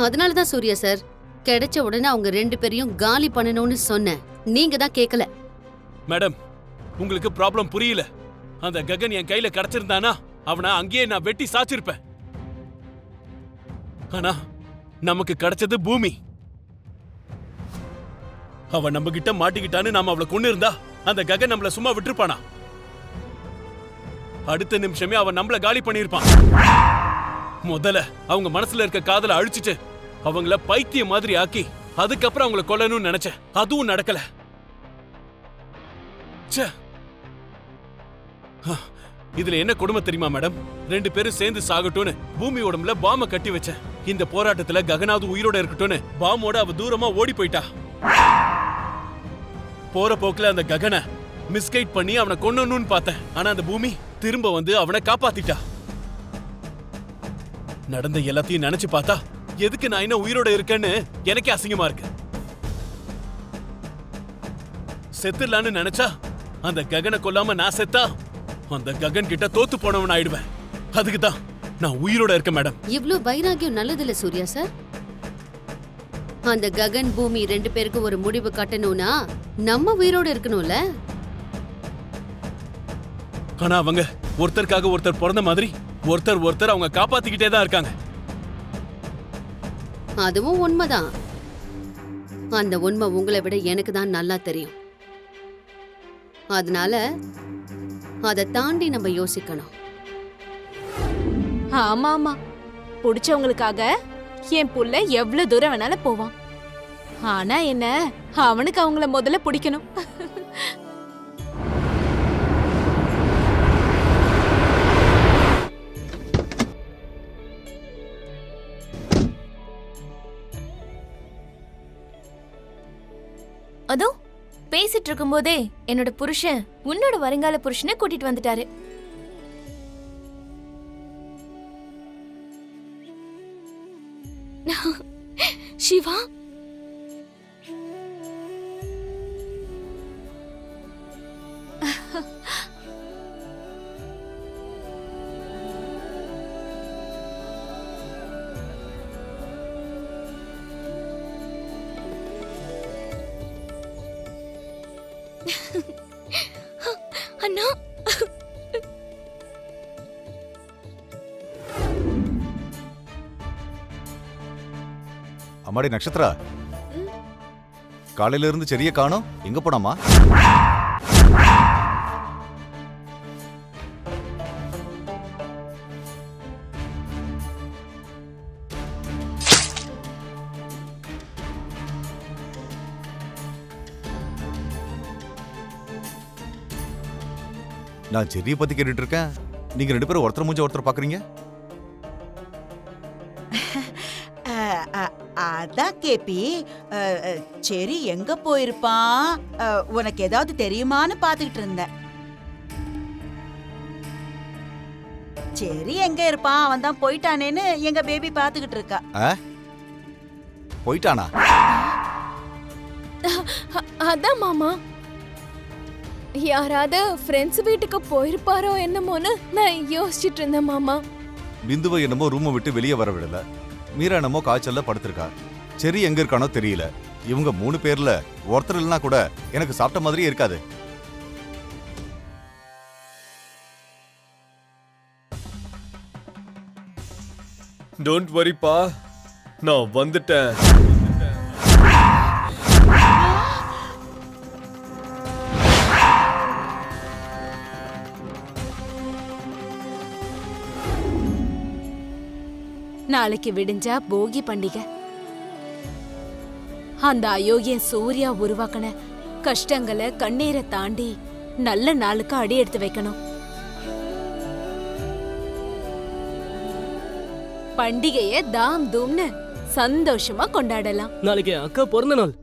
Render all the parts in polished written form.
அதனாலதான் சூர்யா சார் கிடைச்ச உடனே அவங்க 2 பேரையும் காலி பண்ணணும்னு சொன்னேன். நீங்க தான் கேட்கல. மேடம், உங்களுக்கு ப்ராப்ளம் புரியல. அந்த ககன் என் கையில கிடைச்சிருந்தானா அவனை அங்கேயே நான் வெட்டி சாச்சிருப்பேன். ஆனா நமக்கு கிடைச்சது பூமி. அவ நம்ம கிட்ட மாட்டிக்கிட்டான்னு நாம அவளை கொண்டு இருந்தா அந்த ககன் நம்மள சும்மா விட்டுருப்பானா? அடுத்த நிமிஷமே அவன் நம்மள காலி பண்ணிருப்பான். முதல்ல அவங்க மனசுல இருக்க காதலை அழிச்சிட்டு அவங்கள பைத்தியம் மாதிரி ஆக்கி அதுக்கப்புறம் அவங்கள கொல்லணும்னு நினைச்சேன். அதுவும் நடக்கல. இதுல என்ன கொடுமை தெரியுமா மேடம்? 2 பேரும் சேர்ந்து சாகட்டும்னு பூமி உடம்புல பாம்ப கட்டி வச்சேன். இந்த போராட்டத்துல ககனாவது உயிரோட இருக்கட்டும்னு பாமோட அவ தூரமா ஓடி போயிட்டா. போற போக்குல அந்த ககனை மிஸ்கைட் பண்ணி அவனை கொன்னணும்னு பார்த்தேன். ஆனா அந்த பூமி திரும்ப வந்து அவனை காப்பாத்திட்டா. நடந்த எல்லாத்தையும் நினைச்சு பார்த்தா எதுக்கு நான் இன்னும் உயிரோட இருக்கேன்னு எனக்கே அசிங்கமா இருக்கு. செத்துலான்னு நினைச்சா அந்த ககனை கொல்லாம நான் செத்தா அந்த ககன் கிட்ட தோத்து போனவன் ஆயிடுவேன். அதுக்குதான் நான் உயிரோட இருக்கேன் மேடம். இவ்ளோ வைராகியம் நல்லதில்ல சூர்யா சார். அந்த ககன் பூமி 2 பேருக்கு ஒரு முடிவு கட்டணும்னா நம்ம உயிரோட இருக்கணும்ல. ஆனா அவங்க ஒருத்தருக்காக ஒருத்தர் பிறந்த மாதிரி ஒருத்தர் அவங்க காப்பாத்திக்கிட்டே தான் இருக்காங்க. அதுவும் உண்மைதான். அந்த உண்மை உங்களை விட எனக்கு தான் நல்லா தெரியும். அதனால அதை தாண்டி நம்ம யோசிக்கணும். ஆமா ஆமா, புடிச்சவங்களுக்காக என் புள்ள எவ்வளவு தூரம் வேணாலும் போவான். ஆனா என்ன, அவனுக்கு அவங்கள முதல்ல பிடிக்கணும். அதோ பேசிட்டு இருக்கும் போதே என்னோட புருஷன் உன்னோட வருங்கால புருஷனை கூட்டிட்டு வந்துட்டாரு. சிவா, அண்ணா, அம்மாடி நட்சத்திரா, காலையில இருந்து செடியை காணோம், எங்க போனாமா? நான் செடியை பத்தி கேட்டுட்டு இருக்கேன், நீங்க 2 பேரும் ஒருத்தர் மூஞ்ச ஒருத்தர் பாக்குறீங்க. அதான் கேப்பி, செரி எங்க போயிருப்பான், உனக்கு ஏதாவது தெரியுமான்னு பாத்துக்கிட்டு இருந்தேன். செரி எங்க இருப்பான், அவன் தான் போயிட்டானேன்னு எங்க பேபி பாத்துக்கிட்டு இருக்கா. போயிட்டானா? அதான் மாமா, யாராவது ஃப்ரெண்ட்ஸ் வீட்டுக்கு போயிருப்பாரோ என்னமோன்னு நான் யோசிச்சுட்டு இருந்தேன் மாமா. பிந்துவை என்னமோ ரூமை விட்டு வெளியே வர விடல, மீரா என்னமோ காய்ச்சல்ல படுத்திருக்கா. சரி எங்க இருக்கானோ தெரியல. இவங்க 3 பேர்ல ஒருத்தர் இல்லைனா கூட எனக்கு சாப்பிட்ட மாதிரியே இருக்காது. டோன்ட் வரிப்பா, நான் வந்துட்டேன். நாளைக்கு விடிஞ்சா போகி பண்டிகை. அந்த அயோக்கியன் சூர்யா உருவாக்கின கஷ்டங்களை கண்ணீரை தாண்டி நல்ல நாளுக்கு அடி எடுத்து வைக்கணும். பண்டிகைய தாம் தூம்னு சந்தோஷமா கொண்டாடலாம். நாளைக்கு அக்கா பிறந்த நாள்.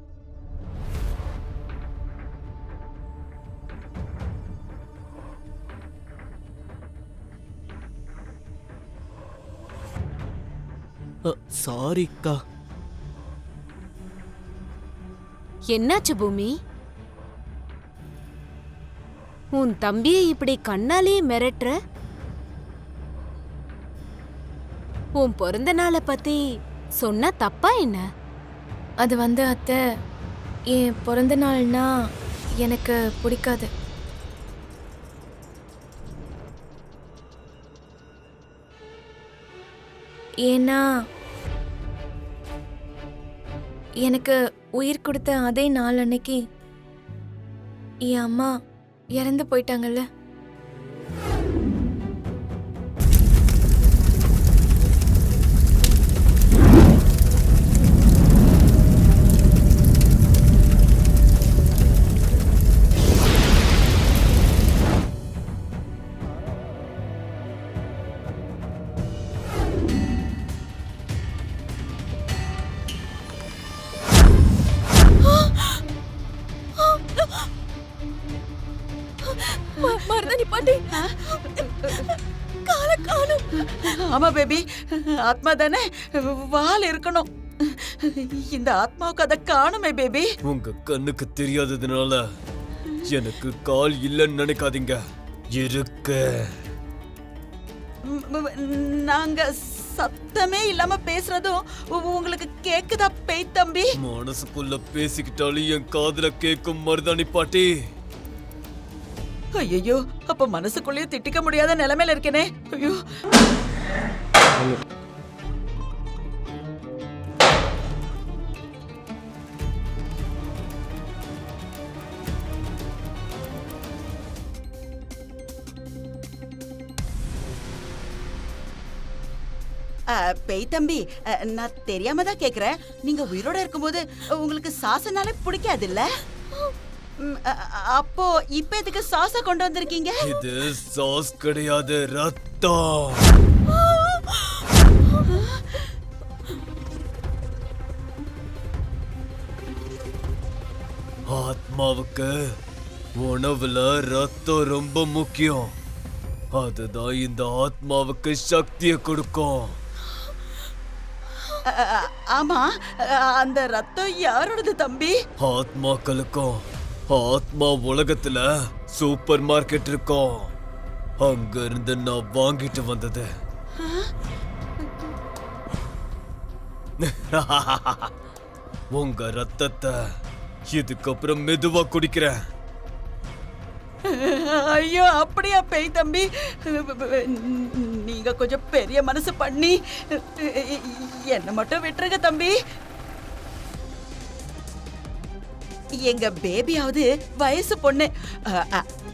சாரிக்கா. என்னாச்சு பூமி? உன் தம்பியை இப்படி கண்ணாலே மிரட்டுற? உன் பிறந்த நாளை பத்தி சொன்னா தப்பா என்ன? அது வந்து அத்தை, என் பிறந்த நாள்னா எனக்கு பிடிக்காது. ஏன்னா எனக்கு உயிர் கொடுத்த அதே நாள் அன்னைக்கு என் அம்மா இறந்து போயிட்டாங்கல்ல. மருதாணி பாட்டி, கால காணும். ஆமா பேபி, ஆத்மா தானே, வால் இருக்கணும். இந்த ஆத்மாவுக்கு அதை காணுமே பேபி. உங்க கண்ணுக்கு தெரியாததுனால எனக்கு கால் இல்லைன்னு நினைக்காதீங்க, இருக்கு. நாங்க சத்தமே இல்லாம பேசுறதும் உங்களுக்கு கேக்குதா பேய் தம்பி? மனசுக்குள்ள பேசிக்கிட்டாலும் என் காதுல கேக்கும் மருதாணி பாட்டி. ஐயோ, அப்ப மனசுக்குள்ளேயே திட்டிக்க முடியாத நிலைமையில இருக்கேனே. ஐயோ, பேய் தம்பி, நான் தெரியாம தான் கேக்குறேன். நீங்க உயிரோட இருக்கும்போது உங்களுக்கு சாசனாலே பிடிக்காது இல்ல? அப்போ இப்ப எதுக்கு சாஸ கொண்டு வந்திருக்கீங்க? இது சாஸ் கிடையாது, ரத்தம். ஆத்மாவுக்கு உணவுல ரத்தம் ரொம்ப முக்கியம். அதுதான் இந்த ஆத்மாவுக்கு சக்தியை கொடுக்கும். ஆமா, அந்த ரத்தம் யாரோடது தம்பி? ஆத்மாக்களுக்கும். ஆத்மா உலகத்துல சூப்பர் மார்க்கெட் இருக்கும், அங்க இருந்து நான் வாங்கிட்டு வந்தது. உங்க ரத்தத்தை இதுக்கப்புறம் மெதுவா குடிக்கிறேன். ஐயோ, அப்படியா பேய் தம்பி? நீங்க கொஞ்சம் பெரிய மனசு பண்ணி என்ன மட்டும் விட்டுருங்க தம்பி. எங்க பேபியாவது வயசு பொண்ணு,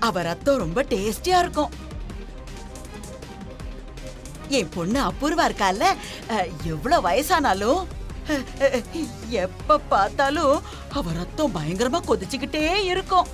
அவ ரத்தம் ரொம்ப டேஸ்டியா இருக்கும். என் பொண்ணு அபூர்வா இருக்கால, எவ்வளவு வயசானாலும் எப்ப பார்த்தாலும் அவ ரத்தம் பயங்கரமா கொதிச்சுக்கிட்டே இருக்கும்.